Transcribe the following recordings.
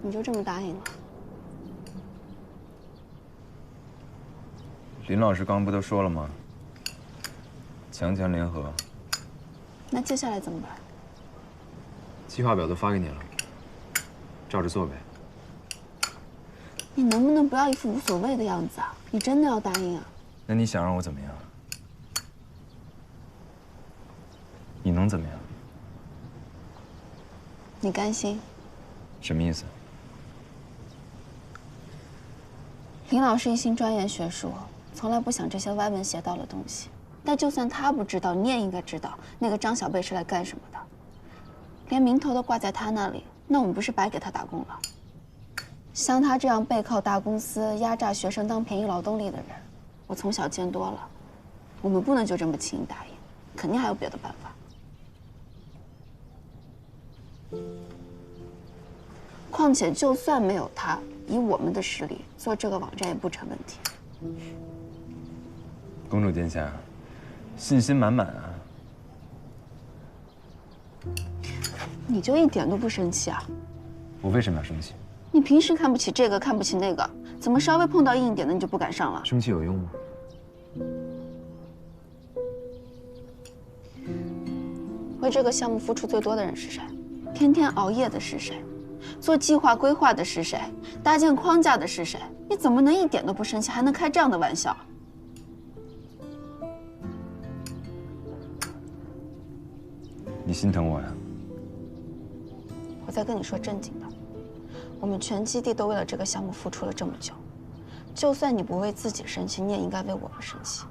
你就这么答应了？林老师刚刚不都说了吗？强强联合。那接下来怎么办？计划表都发给你了，照着做呗。你能不能不要一副无所谓的样子啊？你真的要答应啊？那你想让我怎么样？你能怎么样？你甘心？什么意思？林老师一心钻研学术，从来不想这些歪门邪道的东西。但就算他不知道，你也应该知道那个张小贝是来干什么的。连名头都挂在他那里，那我们不是白给他打工了？像他这样背靠大公司压榨学生当便宜劳动力的人，我从小见多了。我们不能就这么轻易答应，肯定还有别的办法。况且，就算没有他，以我们的实力做这个网站也不成问题。公主殿下，信心满满啊！你就一点都不生气啊？我为什么要生气？你平时看不起这个，看不起那个，怎么稍微碰到硬一点的你就不敢上了？生气有用吗？为这个项目付出最多的人是谁？天天熬夜的是谁？做计划规划的是谁？搭建框架的是谁？你怎么能一点都不生气，还能开这样的玩笑？你心疼我呀？我在跟你说正经的，我们全基地都为了这个项目付出了这么久，就算你不为自己生气，你也应该为我们生气。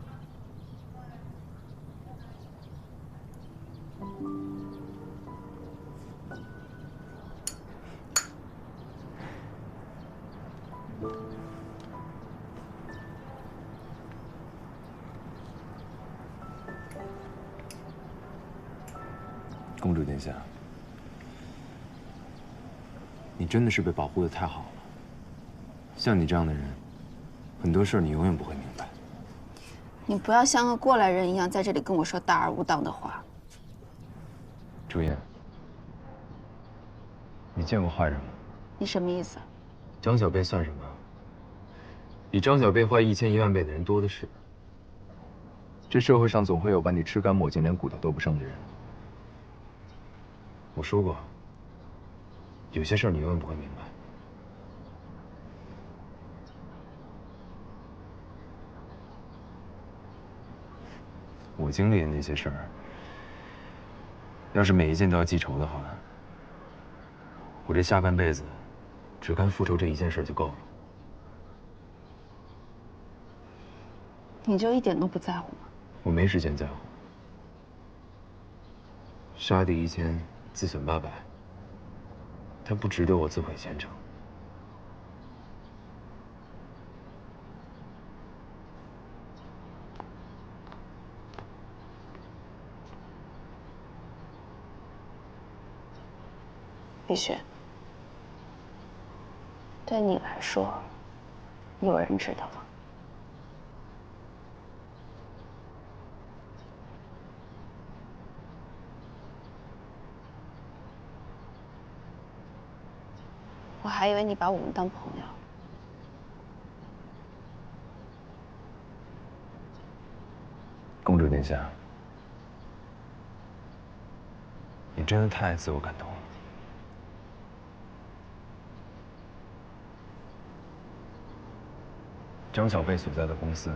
公主殿下，你真的是被保护得太好了。像你这样的人，很多事儿你永远不会明白。你不要像个过来人一样在这里跟我说大而无当的话。朱茵，你见过坏人吗？你什么意思？张小贝算什么？比张小贝坏1000、10000倍的人多的是。这社会上总会有把你吃干抹净，连骨头都不剩的人。我说过，有些事儿你永远不会明白。我经历的那些事儿，要是每一件都要记仇的话，我这下半辈子只干复仇这一件事就够了。你就一点都不在乎吗？我没时间在乎。杀敌1000，自损800，他不值得我自毁前程。碧雪，对你来说，有人知道吗？我还以为你把我们当朋友。公主殿下，你真的太自我感动了。张小贝所在的公司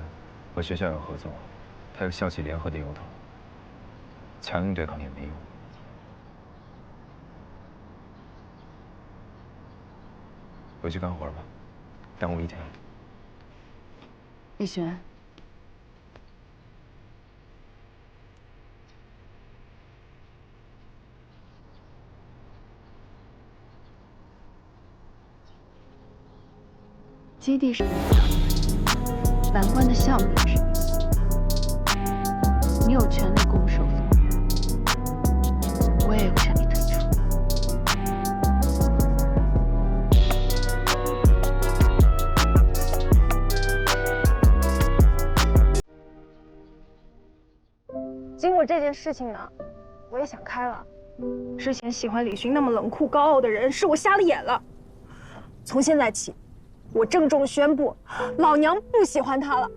和学校有合作，他有校企联合的由头，强硬对抗也没用。回去干活吧，耽误一天了。碧璇，基地是你的，蓝关的项目也是你的，你有权利拱手送人，我也有权利退出。经过这件事情呢，我也想开了。之前喜欢李寻那么冷酷高傲的人，是我瞎了眼了。从现在起，我郑重宣布，老娘不喜欢他了。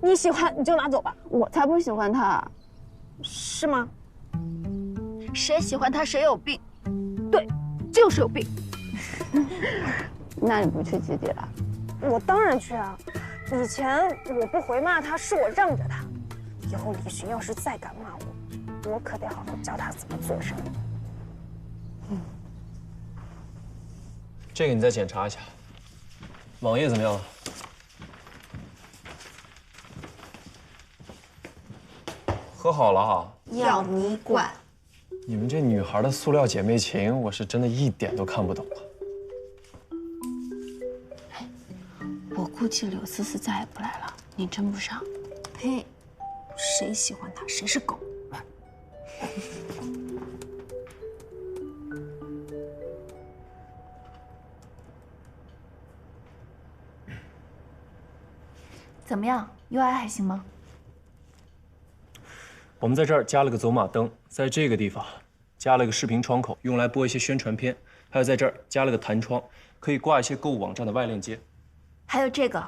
你喜欢你就拿走吧。我才不喜欢他，是吗？谁喜欢他谁有病。对，就是有病。那你不去基地了？我当然去啊！以前我不回骂他，是我让着他。以后李寻要是再敢骂我，我可得好好教他怎么做人。这个你再检查一下，网页怎么样了？和好了哈。要你管！你们这女孩的塑料姐妹情，我是真的一点都看不懂啊。我估计柳思思再也不来了，你真不上。嘿，谁喜欢他谁是狗。怎么样 ？UI 还行吗？我们在这儿加了个走马灯，在这个地方加了个视频窗口，用来播一些宣传片。还有在这儿加了个弹窗，可以挂一些购物网站的外链接。还有这个，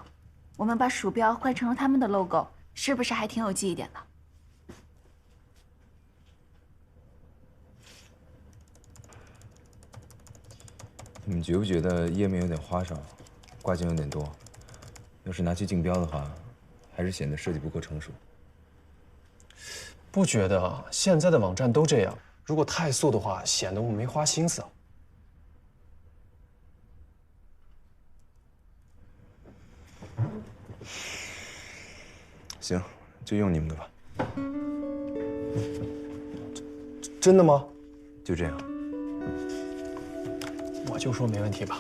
我们把鼠标换成了他们的 logo， 是不是还挺有记忆点的？你们觉不觉得页面有点花哨，挂件有点多？要是拿去竞标的话，还是显得设计不够成熟。不觉得啊？现在的网站都这样，如果太素的话，显得我们没花心思。行，就用你们的吧。真的吗？就这样。我就说没问题吧。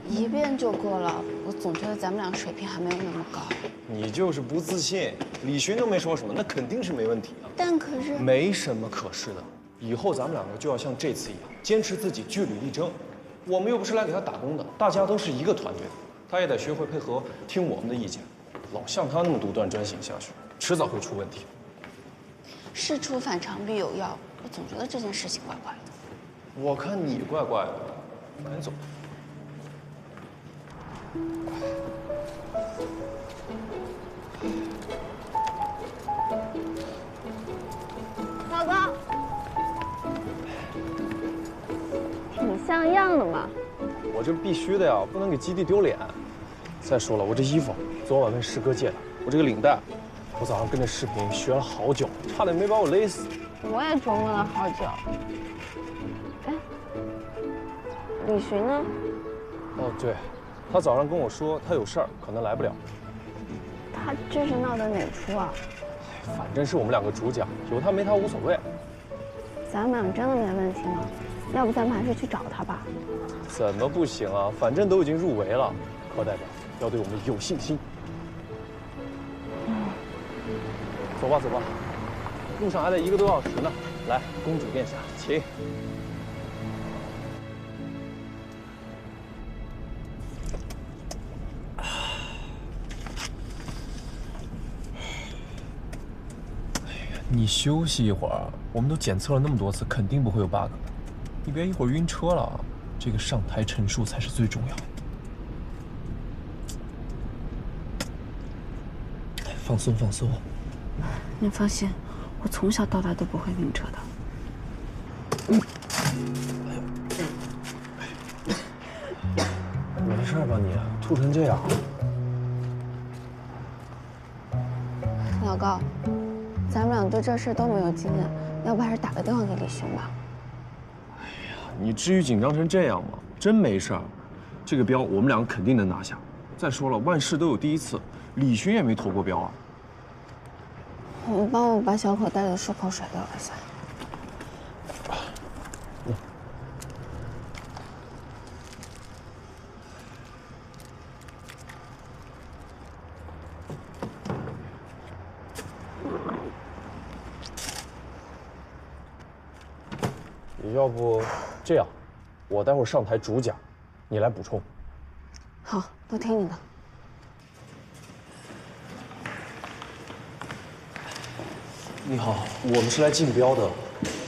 一遍就过了，我总觉得咱们俩水平还没有那么高。你就是不自信，李寻都没说什么，那肯定是没问题啊。但可是没什么可是的，以后咱们两个就要像这次一样，坚持自己，据理力争。我们又不是来给他打工的，大家都是一个团队的，他也得学会配合，听我们的意见。老像他那么独断专行下去，迟早会出问题。事出反常必有妖，我总觉得这件事情怪怪的。我看你怪怪的，赶紧走。老公，挺像样的嘛。我这必须的呀，不能给基地丢脸。再说了，我这衣服昨晚问师哥借的，我这个领带，我早上跟着视频学了好久，差点没把我勒死。我也琢磨了好久。哎，李寻呢？哦，对，他早上跟我说他有事儿，可能来不了。他这是闹的哪出啊？反正是我们两个主讲，有他没他无所谓。咱们俩真的没问题吗？要不咱们还是去找他吧。怎么不行啊？反正都已经入围了，课代表要对我们有信心。走吧，走吧，路上还得1个多小时呢。来，公主殿下，请。你休息一会儿，我们都检测了那么多次，肯定不会有 bug 的。你别一会儿晕车了，这个上台陈述才是最重要的。放松放松。你放心，我从小到大都不会晕车的。没事吧你？吐成这样。老高，咱们俩对这事都没有经验，要不还是打个电话给李寻吧。你至于紧张成这样吗？真没事儿，这个标我们两个肯定能拿下。再说了，万事都有第一次，李寻也没投过标啊。你帮我把小口袋里的漱口水给我一下。要不这样，我待会儿上台主讲，你来补充。好，都听你的。你好，我们是来竞标的。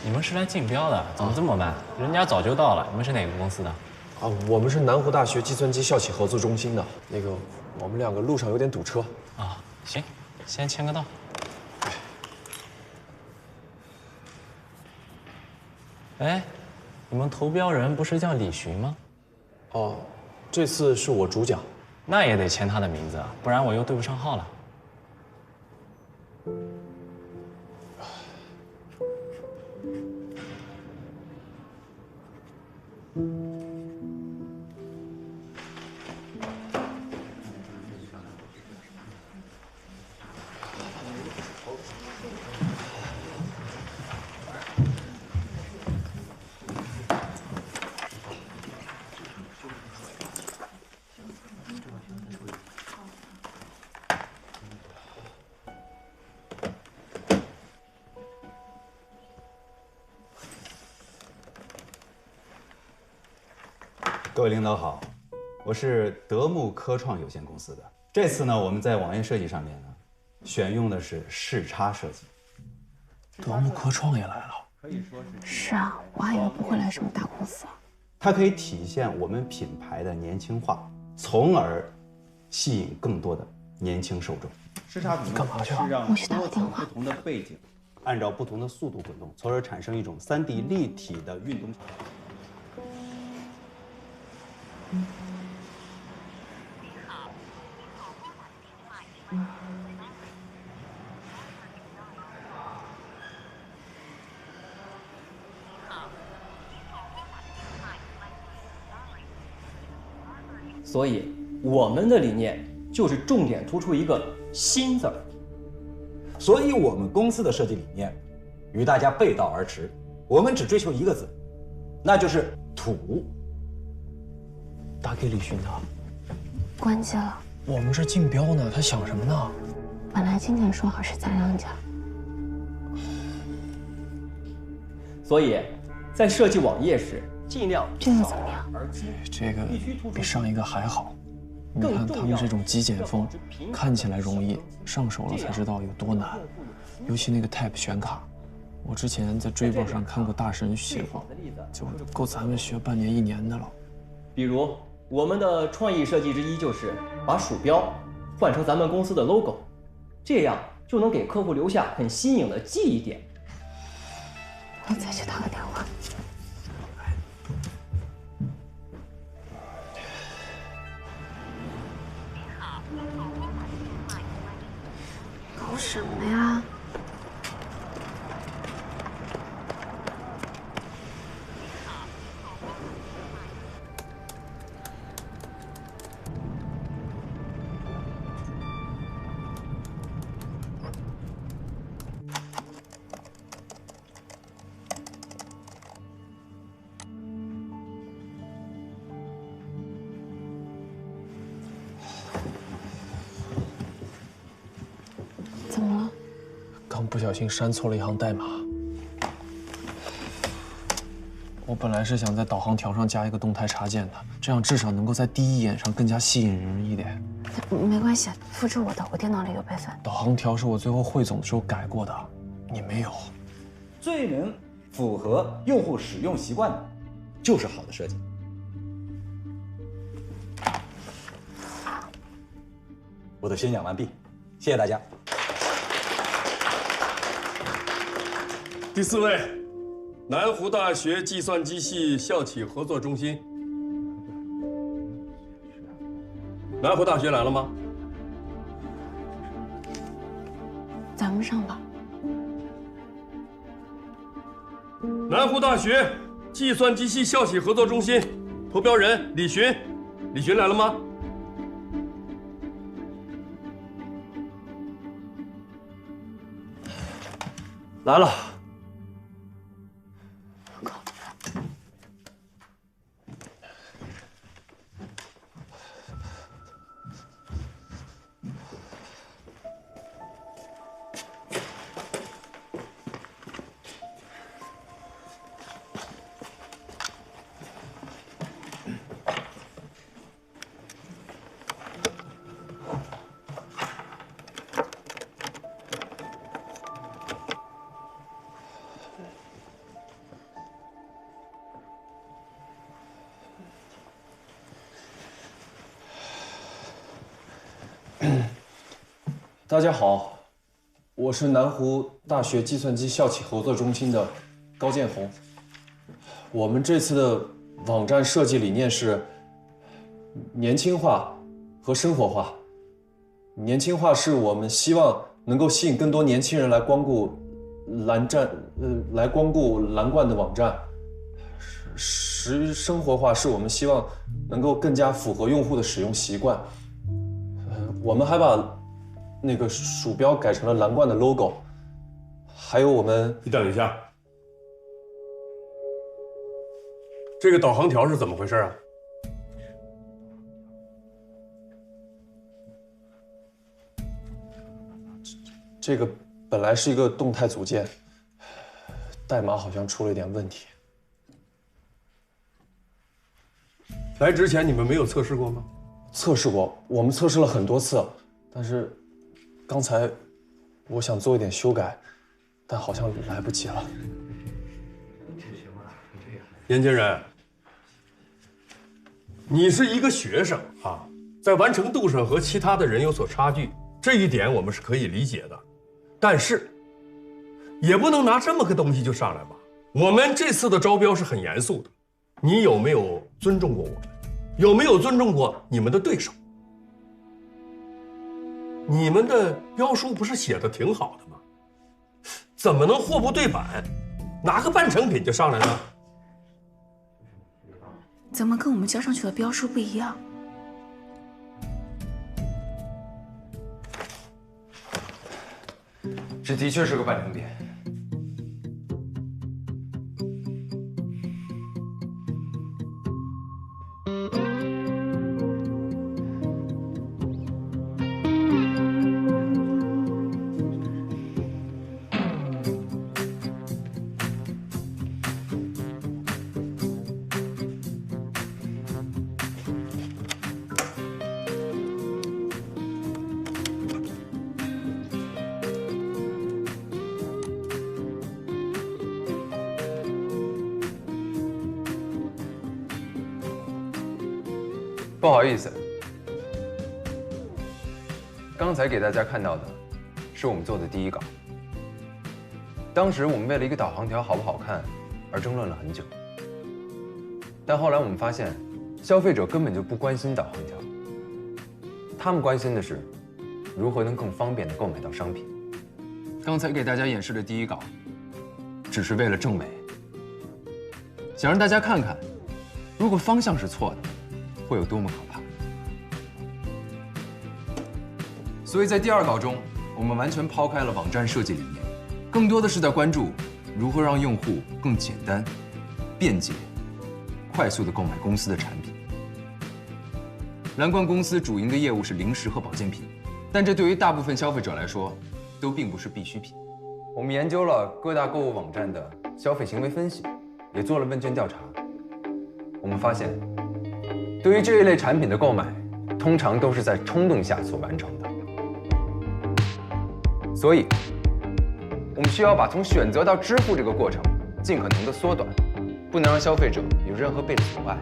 你们是来竞标的？怎么这么慢？人家早就到了。你们是哪个公司的？啊，我们是南湖大学计算机校企合作中心的。那个，我们两个路上有点堵车。啊，行，先签个到。哎，你们投标人不是叫李寻吗？哦，这次是我主讲。那也得签他的名字，不然我又对不上号了。各位领导好，我是德牧科创有限公司的。这次呢，我们在网页设计上面呢，选用的是视差设计。德牧科创也来了。是啊，我还以为不会来什么大公司。它可以体现我们品牌的年轻化，从而吸引更多的年轻受众。视差图干嘛去啊？是让我去打个电话。不同的背景，按照不同的速度滚动，从而产生一种3D 立体的运动。所以我们的理念就是重点突出一个“新”字儿。所以我们公司的设计理念与大家背道而驰，我们只追求一个字，那就是土。打给李寻的。关机了。我们这竞标呢，他想什么呢？本来今天说好是咱两家。所以，在设计网页时，尽量这个怎么样？这个比上一个还好。你看他们这种极简风，看起来容易，上手了才知道有多难。尤其那个 Type 选卡，我之前在追榜上看过大神写过，就够咱们学半年1年的了。比如，我们的创意设计之一就是把鼠标换成咱们公司的 logo， 这样就能给客户留下很新颖的记忆点。我再去打个电话。搞什么呀？怎么了？刚不小心删错了一行代码。我本来是想在导航条上加一个动态插件的，这样至少能够在第一眼上更加吸引人一点。没关系，复制我的，我电脑里有备份。导航条是我最后汇总的时候改过的，你没有。最能符合用户使用习惯的，就是好的设计。我的宣讲完毕，谢谢大家。第4位，南湖大学计算机系校企合作中心。南湖大学来了吗？咱们上吧。南湖大学计算机系校企合作中心，投标人李寻，李寻来了吗？来了。大家好，我是南湖大学计算机校企合作中心的高建红。我们这次的网站设计理念是年轻化和生活化。年轻化是我们希望能够吸引更多年轻人来光顾蓝冠的网站。生活化是我们希望能够更加符合用户的使用习惯。我们还把那个鼠标改成了蓝冠的 logo， 还有我们……你等一下，这个导航条是怎么回事啊？这个本来是一个动态组件，代码好像出了一点问题。来之前你们没有测试过吗？测试过，我们测试了很多次，但是刚才我想做一点修改，但好像来不及了。年轻人，你是一个学生啊，在完成度上和其他的人有所差距，这一点我们是可以理解的，但是也不能拿这么个东西就上来吧。我们这次的招标是很严肃的，你有没有尊重过我们？有没有尊重过你们的对手？你们的标书不是写的挺好的吗？怎么能货不对版，拿个半成品就上来呢？怎么跟我们交上去的标书不一样？这的确是个半成品。不好意思，刚才给大家看到的是我们做的第一稿。当时我们为了一个导航条好不好看而争论了很久，但后来我们发现，消费者根本就不关心导航条，他们关心的是如何能更方便地购买到商品。刚才给大家演示的第一稿，只是为了证美，想让大家看看，如果方向是错的，会有多么可怕。所以在第二稿中，我们完全抛开了网站设计理念，更多的是在关注如何让用户更简单、便捷、快速地购买公司的产品。蓝冠公司主营的业务是零食和保健品，但这对于大部分消费者来说，都并不是必需品。我们研究了各大购物网站的消费行为分析，也做了问卷调查。我们发现，对于这一类产品的购买，通常都是在冲动下所完成的。所以，我们需要把从选择到支付这个过程尽可能的缩短，不能让消费者有任何被阻碍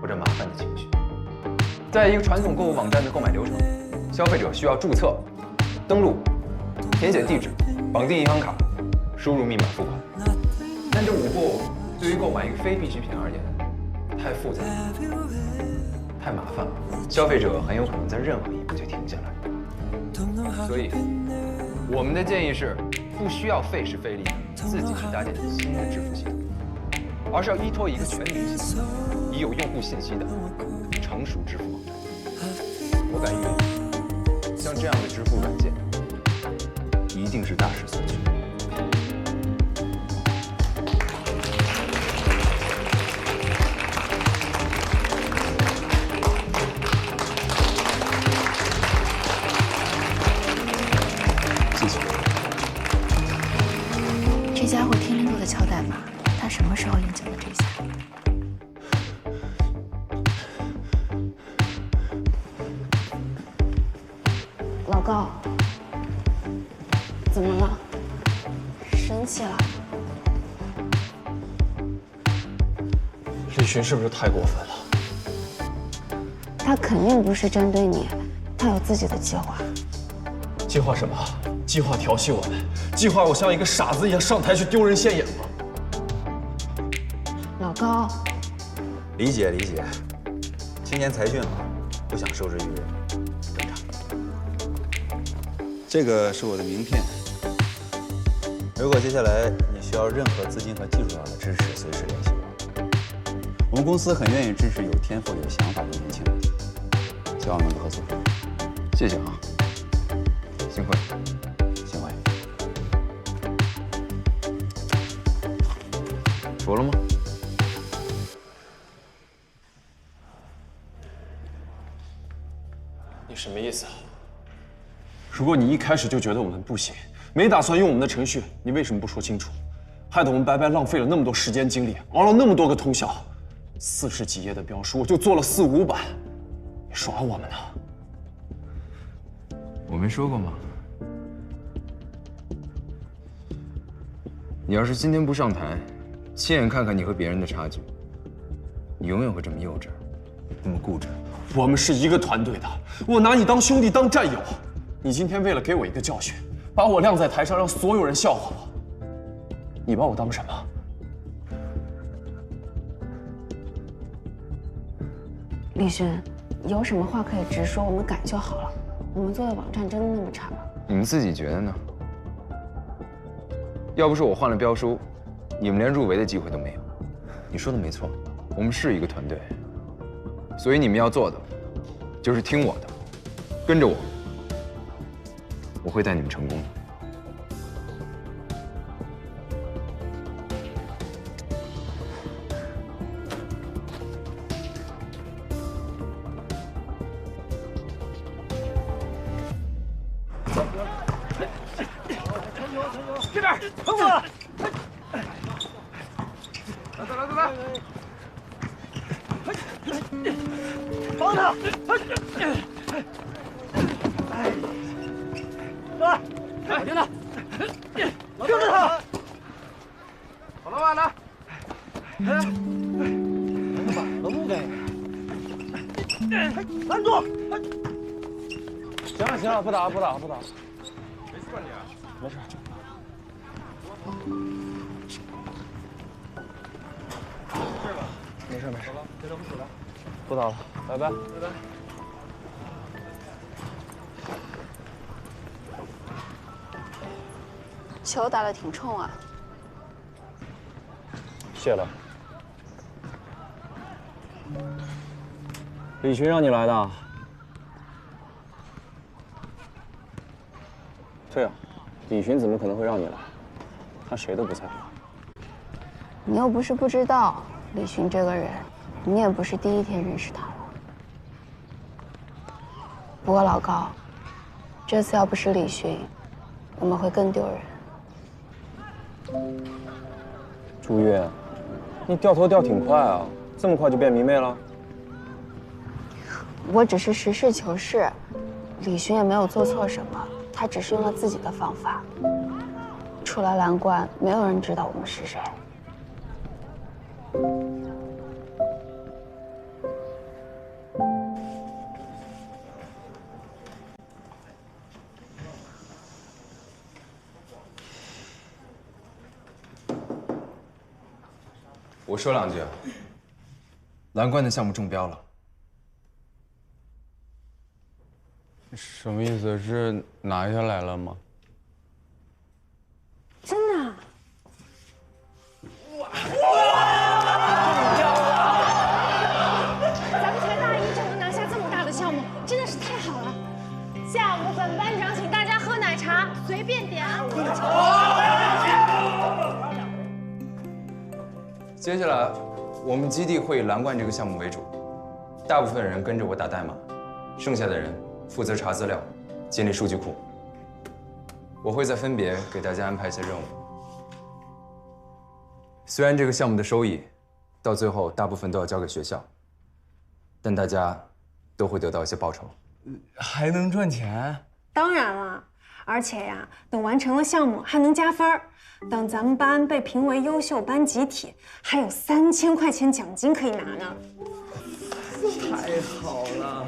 或者麻烦的情绪。在一个传统购物网站的购买流程，消费者需要注册、登录、填写地址、绑定银行卡、输入密码付款。但这5步对于购买一个非必需品而言，太复杂，太麻烦了，消费者很有可能在任何一步就停下来。所以，我们的建议是，不需要费时费力的自己去搭建新的支付系统，而是要依托一个全民系统，已有用户信息的成熟支付网站。我敢预言，像这样的支付软件，一定是大势所趋。这家伙天天都在敲代码，他什么时候应景了这下？老高，怎么了？生气了？李寻是不是太过分了？他肯定不是针对你，他有自己的计划。计划什么？计划调戏我们？计划我像一个傻子一样上台去丢人现眼吗？老高，理解理解，青年才俊嘛，不想受制于人，正常。这个是我的名片，如果接下来你需要任何资金和技术上的支持，随时联系我。我们公司很愿意支持有天赋、有想法的年轻人，希望能够合作。谢谢啊，幸会。幸会。服了吗？你什么意思啊？如果你一开始就觉得我们不行，没打算用我们的程序，你为什么不说清楚？害得我们白白浪费了那么多时间精力，熬了那么多个通宵，40几页的标书我就做了4、5版，你耍我们呢？我没说过吗？你要是今天不上台，亲眼看看你和别人的差距，你永远会这么幼稚，那么固执。我们是一个团队的，我拿你当兄弟当战友，你今天为了给我一个教训，把我晾在台上，让所有人笑话我，你把我当什么？李勋，有什么话可以直说，我们改就好了。我们做的网站真的那么差吗？你们自己觉得呢？要不是我换了标书，你们连入围的机会都没有。你说的没错，我们是一个团队，所以你们要做的就是听我的，跟着我，我会带你们成功的。这边，疼死了！来，帮他！来，老丁呢？盯着他！好了吧，来，把路给拦住！行了，不打了。没事吧你？没事。没事。好了，别的不数了。不打了，拜拜。球打得挺冲啊。谢了。李群让你来的？对啊，李群怎么可能会让你来？他谁都不在乎。你又不是不知道李勋这个人，你也不是第一天认识他了。不过老高，这次要不是李勋，我们会更丢人。朱越，你掉头掉挺快啊，这么快就变迷妹了？我只是实事求是，李勋也没有做错什么，他只是用了自己的方法。出了蓝关，没有人知道我们是谁。我说两句啊，蓝关的项目中标了。什么意思？是拿下来了吗？真的？咱们才大一就能拿下这么大的项目，真的是太好了！下午本班长请大家喝奶茶，随便点。接下来，我们基地会以蓝冠这个项目为主，大部分人跟着我打代码，剩下的人负责查资料、建立数据库。我会再分别给大家安排一些任务。虽然这个项目的收益，到最后大部分都要交给学校，但大家都会得到一些报酬。还能赚钱？当然了，而且呀，等完成了项目还能加分儿。等咱们班被评为优秀班集体，还有3000块钱奖金可以拿呢。太好了！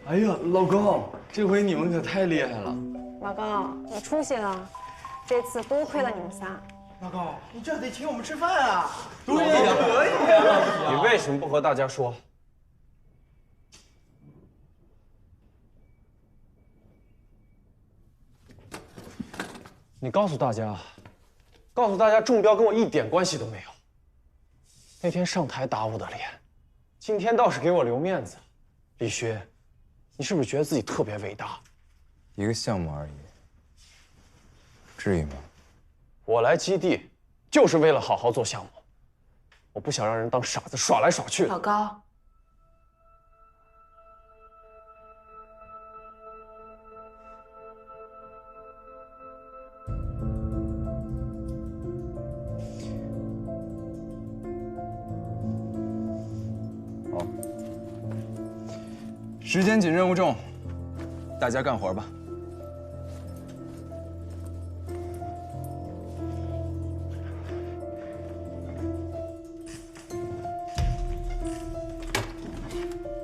哎呀，老高，这回你们可太厉害了！老高，有出息了，这次多亏了你们仨。老高，你这得请我们吃饭啊！对呀，可以呀。你为什么不和大家说？你告诉大家，中标跟我一点关系都没有。那天上台打我的脸，今天倒是给我留面子。李学，你是不是觉得自己特别伟大？一个项目而已，至于吗？我来基地就是为了好好做项目，我不想让人当傻子耍来耍去的。老高，好，时间紧，任务重，大家干活吧。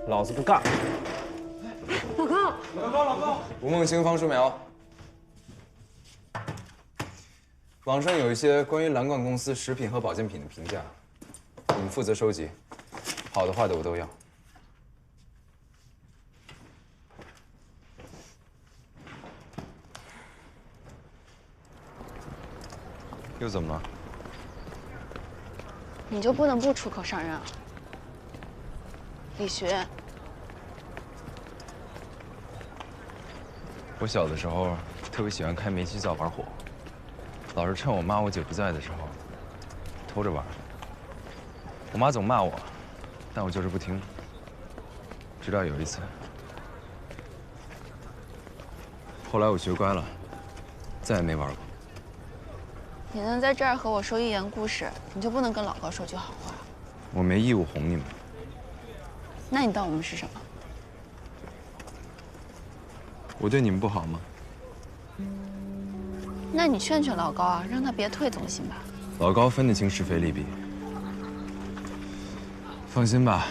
老子不干！老高，老高！吴梦星、方书苗，网上有一些关于蓝冠公司食品和保健品的评价，你们负责收集，好的坏的我都要。又怎么了？你就不能不出口伤人啊？李学，我小的时候特别喜欢开煤气灶玩火，老是趁我妈我姐不在的时候偷着玩。我妈总骂我，但我就是不听。直到有一次，后来我学乖了，再也没玩过。你能在这儿和我说寓言故事，你就不能跟老高说句好话？我没义务哄你们。那你当我们是什么？我对你们不好吗？那你劝劝老高啊，让他别退总行吧。老高分得清是非利弊。放心吧，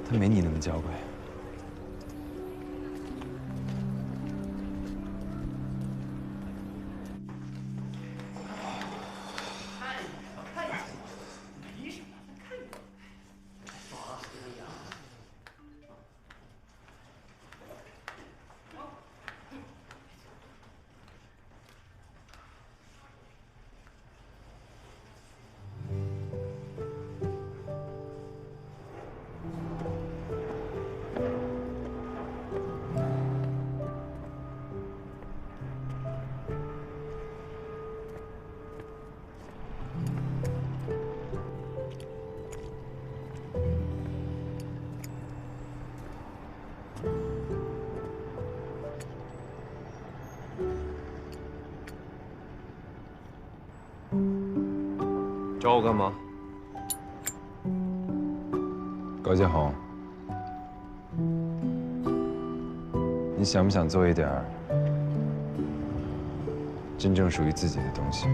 他没你那么娇贵。找我干嘛？高建宏，你想不想做一点真正属于自己的东西？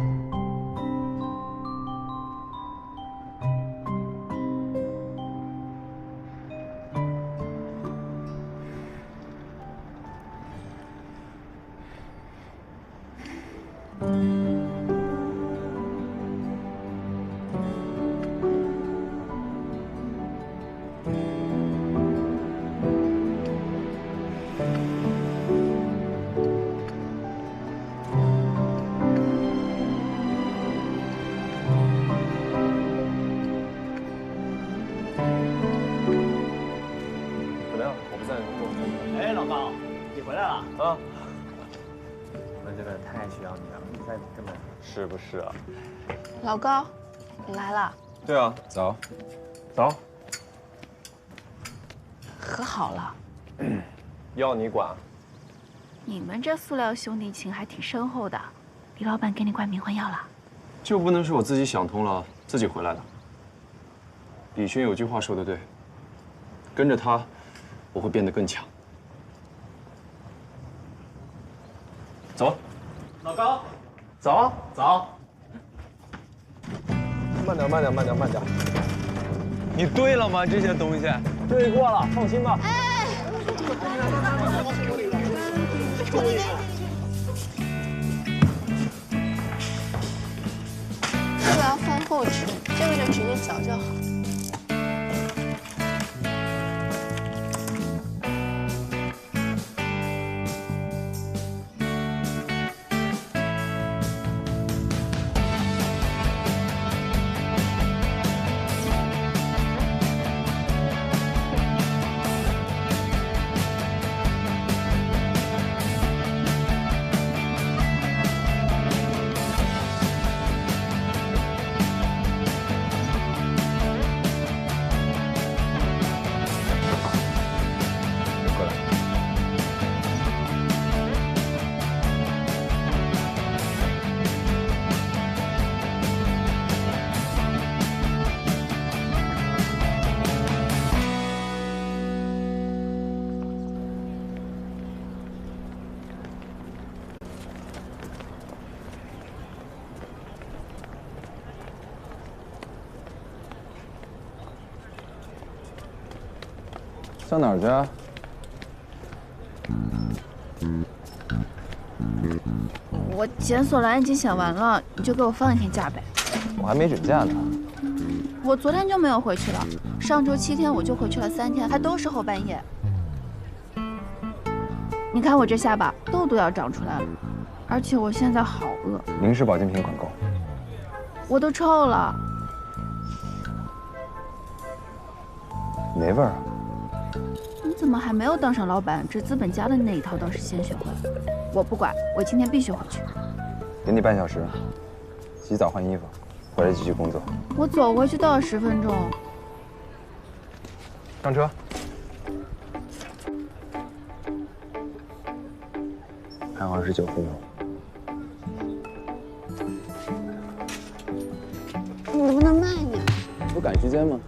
哎，老高，你回来了啊！我真的太需要你了，你在根本是不是啊？老高，你来了。对啊，早，早。和好了。要你管？你们这塑料兄弟情还挺深厚的。李老板给你灌迷魂药了？就不能是我自己想通了自己回来的。李勋有句话说的对，跟着他，我会变得更强。走，老高，走走。慢点，慢点，慢点，慢点。你对了吗？这些东西对过了，放心吧。哎，这个要饭后吃，这个就直接嚼就好。上哪儿去啊？我检索栏已经写完了，你就给我放一天假呗。我还没准假呢。我昨天就没有回去了，上周7天我就回去了3天，还都是后半夜。你看我这下巴痘都要长出来了，而且我现在好饿。零食保健品管够。我都臭了。没味儿啊。你怎么还没有当上老板？这资本家的那一套倒是先学会。我不管，我今天必须回去。给你半小时，洗澡换衣服，回来继续工作。我走回去都要10分钟。上车。还有29分钟。你能不能慢一点？不赶时间吗？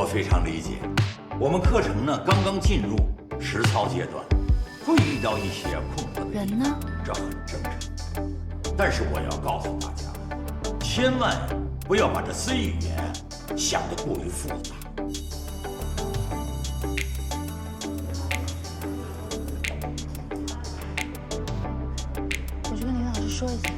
非常理解，我们课程呢刚刚进入实操阶段，会遇到一些困惑的人呢，这很正常。但是我要告诉大家，千万不要把这 C 语言想得过于复杂。我去跟林老师说一下。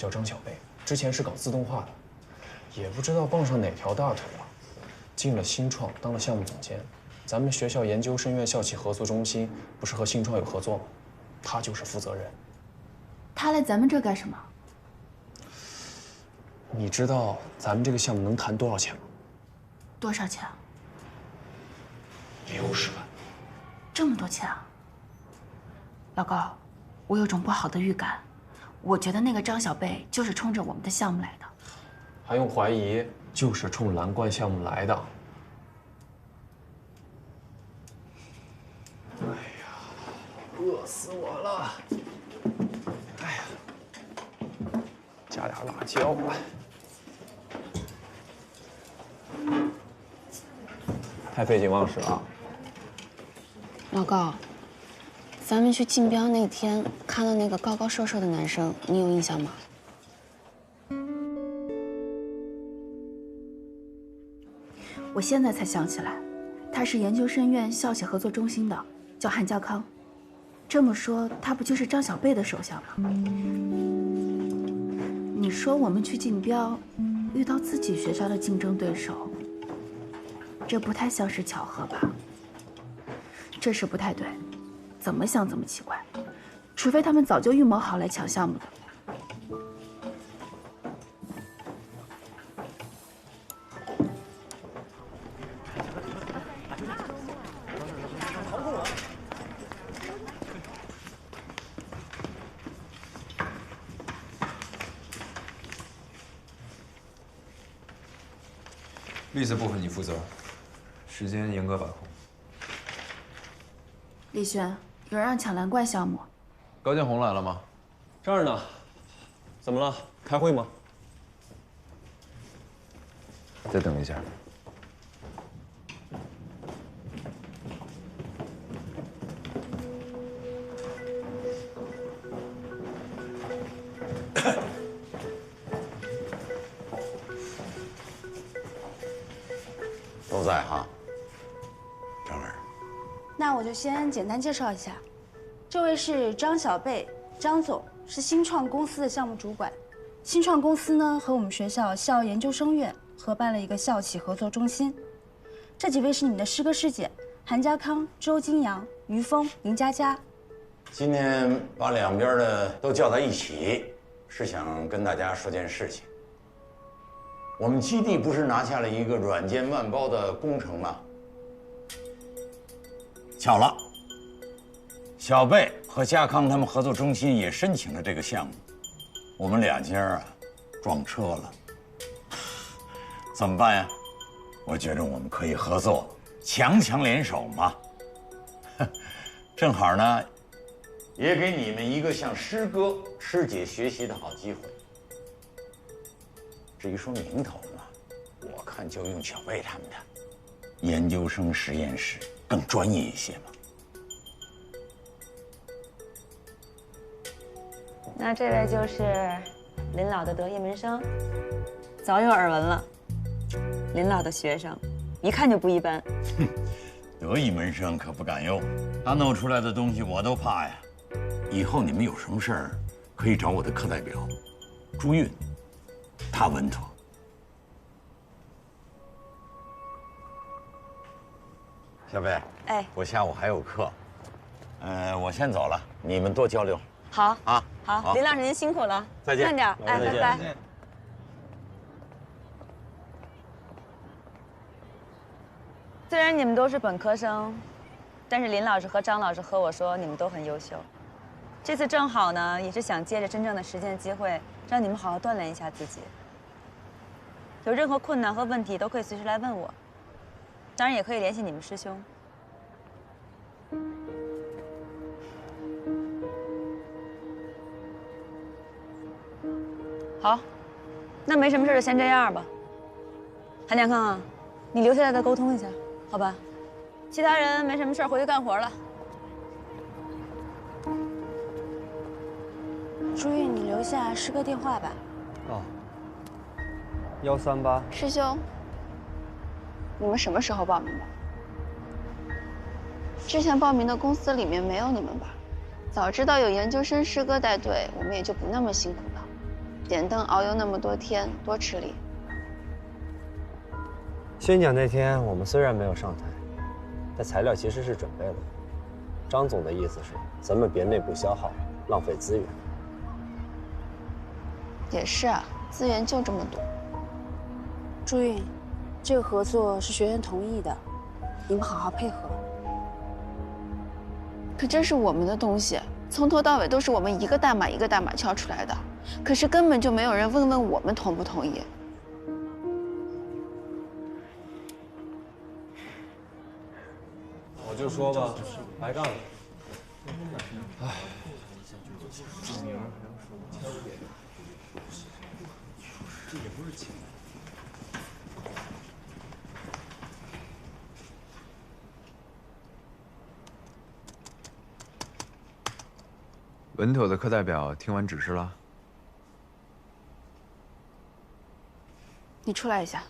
叫张小贝，之前是搞自动化的，也不知道傍上哪条大腿了，进了新创当了项目总监。咱们学校研究生院校企合作中心不是和新创有合作吗？他就是负责人。他来咱们这干什么？你知道咱们这个项目能谈多少钱吗？多少钱？60万。这么多钱啊！老高，我有种不好的预感。我觉得那个张小贝就是冲着我们的项目来的，还用怀疑？就是冲蓝冠项目来的。哎呀，饿饿死我了！哎呀，加点辣椒吧。太废寝忘食了。老高，咱们去竞标那天看到那个高高瘦瘦的男生，你有印象吗？我现在才想起来，他是研究生院校企合作中心的，叫韩家康。这么说，他不就是张小贝的手下吗？你说我们去竞标，遇到自己学校的竞争对手，这不太像是巧合吧？这事不太对，怎么想怎么奇怪，除非他们早就预谋好来抢项目的。绿色部分你负责，时间严格把控。李轩，有人让抢蓝怪项目。高建红来了吗？这儿呢。怎么了？开会吗？再等一下。都在哈。张儿，那我就先简单介绍一下，这位是张小贝，张总是新创公司的项目主管。新创公司呢和我们学校校研究生院合办了一个校企合作中心。这几位是你们的师哥师姐，韩家康、周金阳、于峰、林佳佳。今天把两边的都叫在一起，是想跟大家说件事情。我们基地不是拿下了一个软件外包的工程吗？巧了，小贝和家康他们合作中心也申请了这个项目，我们两家啊撞车了，怎么办呀？我觉着我们可以合作，强强联手嘛。正好呢，也给你们一个向师哥师姐学习的好机会。至于说名头嘛，我看就用小贝他们的研究生实验室更专业一些嘛。那这位就是林老的得意门生，早有耳闻了。林老的学生，一看就不一般。得意门生可不敢用，他弄出来的东西我都怕呀。以后你们有什么事儿，可以找我的课代表朱韵，他稳妥。小贝，哎，我下午还有课，我先走了，你们多交流。好啊，好，林老师您辛苦了，再见，慢点，哎，拜拜。虽然你们都是本科生，但是林老师和张老师和我说你们都很优秀。这次正好呢，也是想借着真正的实践机会，让你们好好锻炼一下自己。有任何困难和问题都可以随时来问我，当然也可以联系你们师兄。好，那没什么事就先这样吧。韩家康啊，你留下来再沟通一下，好吧？其他人没什么事，回去干活了。朱韵，你留下师哥电话吧。哦。138。师兄，你们什么时候报名的？之前报名的公司里面没有你们吧？早知道有研究生师哥带队，我们也就不那么辛苦了。点灯熬油那么多天，多吃力。宣讲那天，我们虽然没有上台，但材料其实是准备了。张总的意思是，咱们别内部消耗，浪费资源。也是啊，资源就这么多。朱韵，这个合作是学院同意的，你们好好配合。可这是我们的东西，从头到尾都是我们一个大码一个大码敲出来的，可是根本就没有人问问我们同不同意。我就说吧，白干了。唉，这也不是钱。稳妥的课代表听完指示了。你出来一下。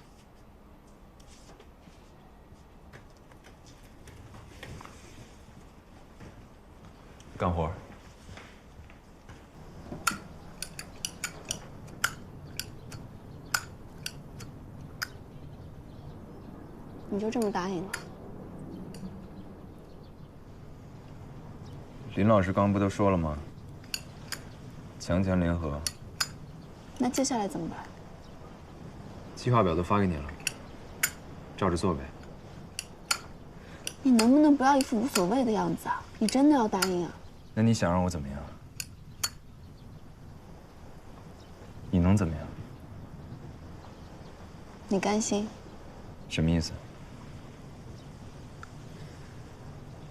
干活。你就这么答应了？林老师刚刚不都说了吗？强强联合。那接下来怎么办？计划表都发给你了，照着做呗。你能不能不要一副无所谓的样子啊？你真的要答应啊？那你想让我怎么样？你能怎么样？你甘心？什么意思？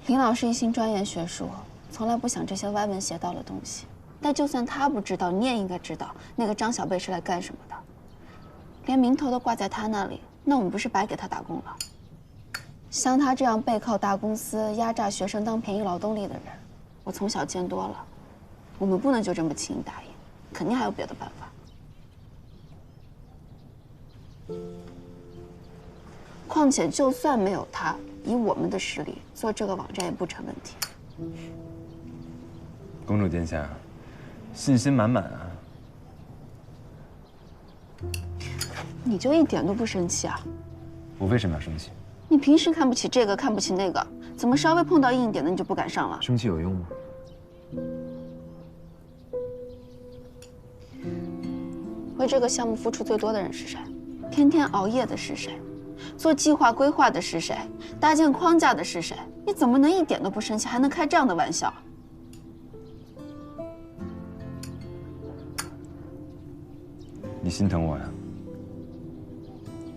林老师一心钻研学术，从来不想这些歪门邪道的东西。但就算他不知道，你也应该知道那个张小贝是来干什么的。连名头都挂在他那里，那我们不是白给他打工了？像他这样背靠大公司、压榨学生当便宜劳动力的人，我从小见多了。我们不能就这么轻易答应，肯定还有别的办法。况且，就算没有他，以我们的实力做这个网站也不成问题。公主殿下，信心满满啊！你就一点都不生气啊？我为什么要生气？你平时看不起这个，看不起那个，怎么稍微碰到硬一点的你就不敢上了？生气有用吗？为这个项目付出最多的人是谁？天天熬夜的是谁？做计划规划的是谁？搭建框架的是谁？你怎么能一点都不生气，还能开这样的玩笑？你心疼我呀？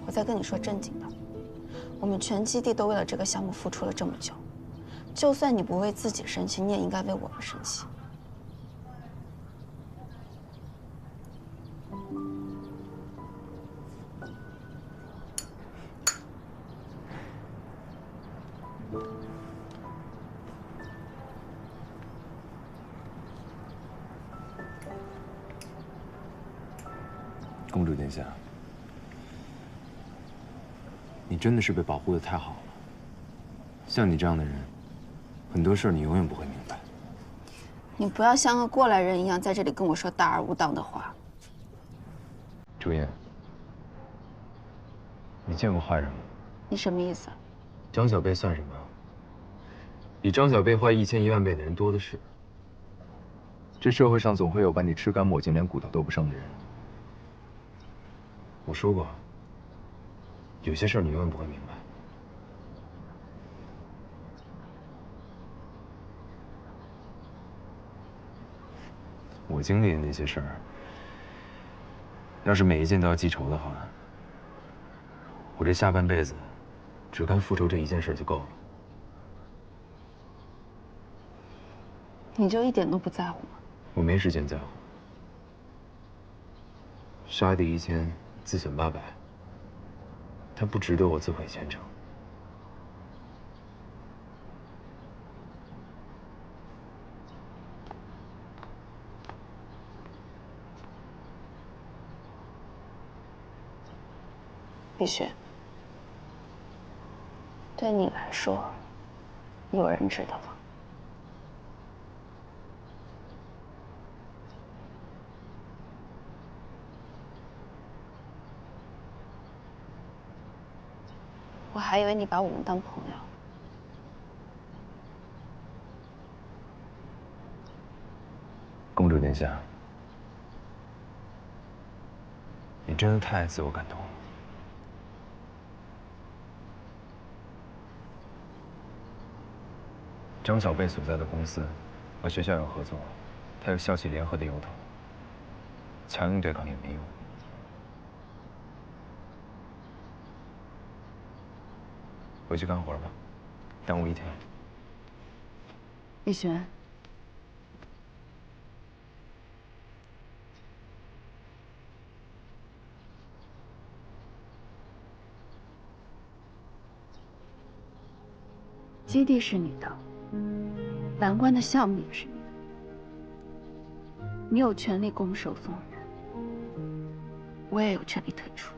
我在跟你说正经的，我们全基地都为了这个项目付出了这么久，就算你不为自己生气，你也应该为我们生气。公主殿下，你真的是被保护的太好了。像你这样的人，很多事儿你永远不会明白。你不要像个过来人一样在这里跟我说大而无当的话。朱茵，你见过坏人吗？你什么意思？张小贝算什么？比张小贝坏1000、1万倍的人多的是。这社会上总会有把你吃干抹净，连骨头都不剩的人。我说过，有些事儿你永远不会明白。我经历的那些事儿，要是每一件都要记仇的话，我这下半辈子只干复仇这一件事就够了。你就一点都不在乎吗？我没时间在乎。杀敌1000，自损800，他不值得我自毁前程。碧雪，对你来说，有人值得吗？我还以为你把我们当朋友。公主殿下，你真的太自我感动了。张小贝所在的公司和学校有合作，他有校企联合的由头，强硬对抗也没用。回去干活吧，耽误一天。碧璇，基地是你的，蓝关的项目也是你的，你有权利拱手送人，我也有权利退出。